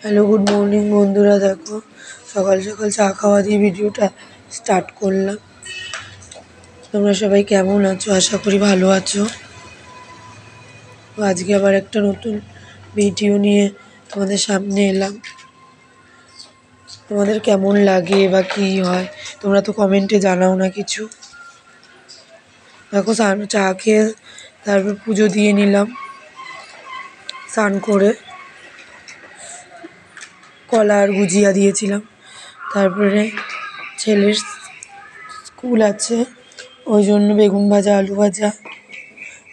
Hello, good morning বন্ধুরা। দেখো, সকাল সকাল চা খাওয়া দিয়ে ভিডিওটা স্টার্ট করলাম। তোমরা সবাই কেমন আছো? আশা করি ভালো আছো। আজকে আবার একটা নতুন ভিডিও নিয়ে তোমাদের সামনে এলাম। তোমাদের কেমন লাগে বা কী হয় তোমরা তো কমেন্টে জানাও না কিছু। দেখো, চা খেয়ে তারপর পুজো দিয়ে নিলাম। স্নান করে কলা আর গুজিয়া দিয়েছিলাম। তারপরে ছেলের স্কুল আছে, ওই জন্য বেগুন ভাজা, আলু ভাজা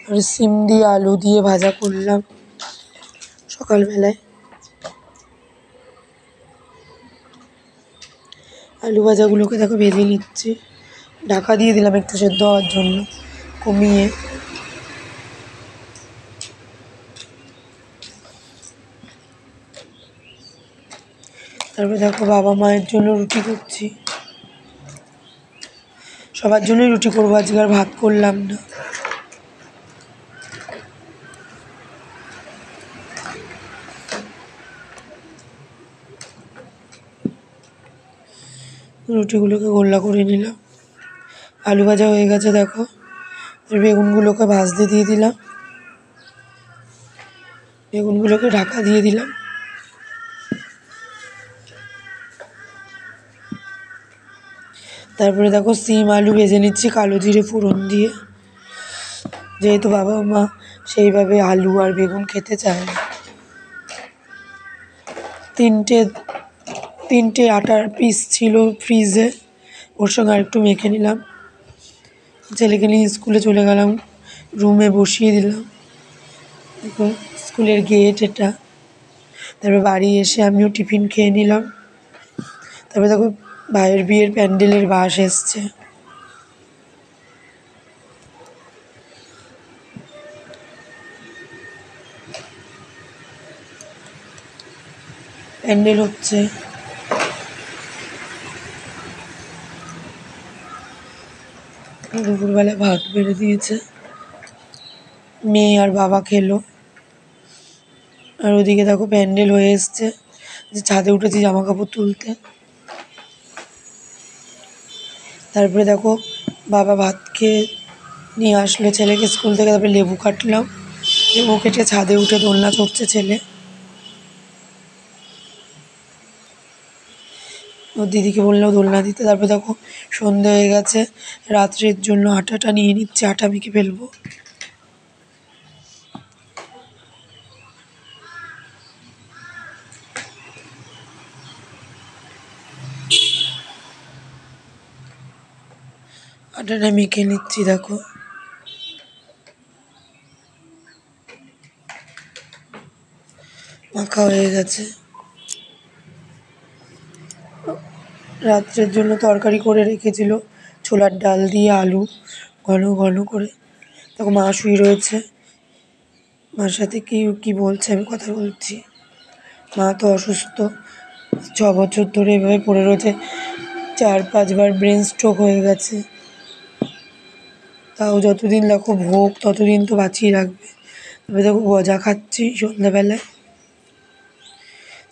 আর সিম দিয়ে আলু দিয়ে ভাজা করলাম সকালবেলায়। আলু ভাজাগুলোকে দেখো ভেজে নিচ্ছি, ঢাকা দিয়ে দিলাম একটু সেদ্ধ হওয়ার জন্য কমিয়ে। তারপরে দেখো, বাবা মায়ের জন্য রুটি করছি। সবার জন্যই রুটি করবো, আজকে আর ভাত করলাম না। রুটিগুলোকে গোল্লা করে নিলাম। আলু ভাজা হয়ে গেছে দেখো, বেগুনগুলোকে ভাজতে দিয়ে দিলাম। বেগুনগুলোকে ঢাকা দিয়ে দিলাম। তারপরে দেখো, সিম আলু ভেজে নিচ্ছি কালো জিরে ফোড়ন দিয়ে, যেহেতু বাবা মা সেইভাবে আলু আর বেগুন খেতে চায় না। তিনটে আটার পিস ছিল ফ্রিজে, ওর সঙ্গে আরেকটু মেখে নিলাম। ছেলেকে নিয়ে স্কুলে চলে গেলাম, রুমে বসিয়ে দিলাম। দেখো, স্কুলের গেট এটা। তারপর বাড়ি এসে আমিও টিফিন খেয়ে নিলাম। তারপরে দেখো, ভাইয়ের বিয়ের প্যান্ডেলের বাস এসছে। প্যান্ডেল হচ্ছে। দুপুরবেলা ভাত বেড়ে দিয়েছে, মেয়ে আর বাবা খেলো। আর ওদিকে দেখো, প্যান্ডেল হয়ে এসছে, যে ছাদে উঠেছি জামা কাপড় তুলতে। তারপরে দেখো, বাবা ভাত খেয়ে নিয়ে আসলো ছেলেকে স্কুল থেকে। তারপরে লেবু কাটলাম, লেবু কেটে ছাদে উঠে দোলনা চড়ছে ছেলে। ওর দিদিকে বললো দোলনা দিতে। তারপরে দেখো, সন্ধে হয়ে গেছে, রাত্রের জন্য আটাটা নিয়ে নিচ্ছে, আটা মেখে ফেলবো। আটাটা মেখে নিচ্ছি দেখো। মাখা হয়ে গেছে। রাত্রের জন্য তরকারি করে রেখেছিল, ছোলার ডাল দিয়ে আলু ঘন ঘন করে। দেখো, মা শুয়ে রয়েছে, মার সাথে কি বলছে আমি কথা বলছি। মা তো অসুস্থ, 6 বছর ধরে এভাবে পড়ে রয়েছে। 4-5 বার ব্রেন স্ট্রোক হয়ে গেছে। তাও যতদিন দেখো ভোগ ততদিন তো বাঁচিয়ে রাখবে। তবে দেখো, গজা খাচ্ছি সন্ধ্যাবেলায়।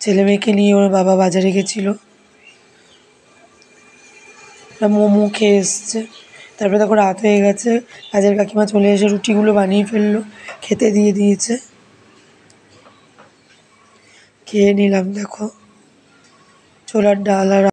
ছেলে মেয়েকে নিয়ে ওর বাবা বাজারে গেছিলো, মোমো খেয়ে এসছে। তারপরে দেখো, রাত হয়ে গেছে, কাজের কাকিমা চলে এসে রুটিগুলো বানিয়ে ফেললো, খেতে দিয়ে দিয়েছে। খেয়ে নিলাম দেখো, ছোলার ডাল আর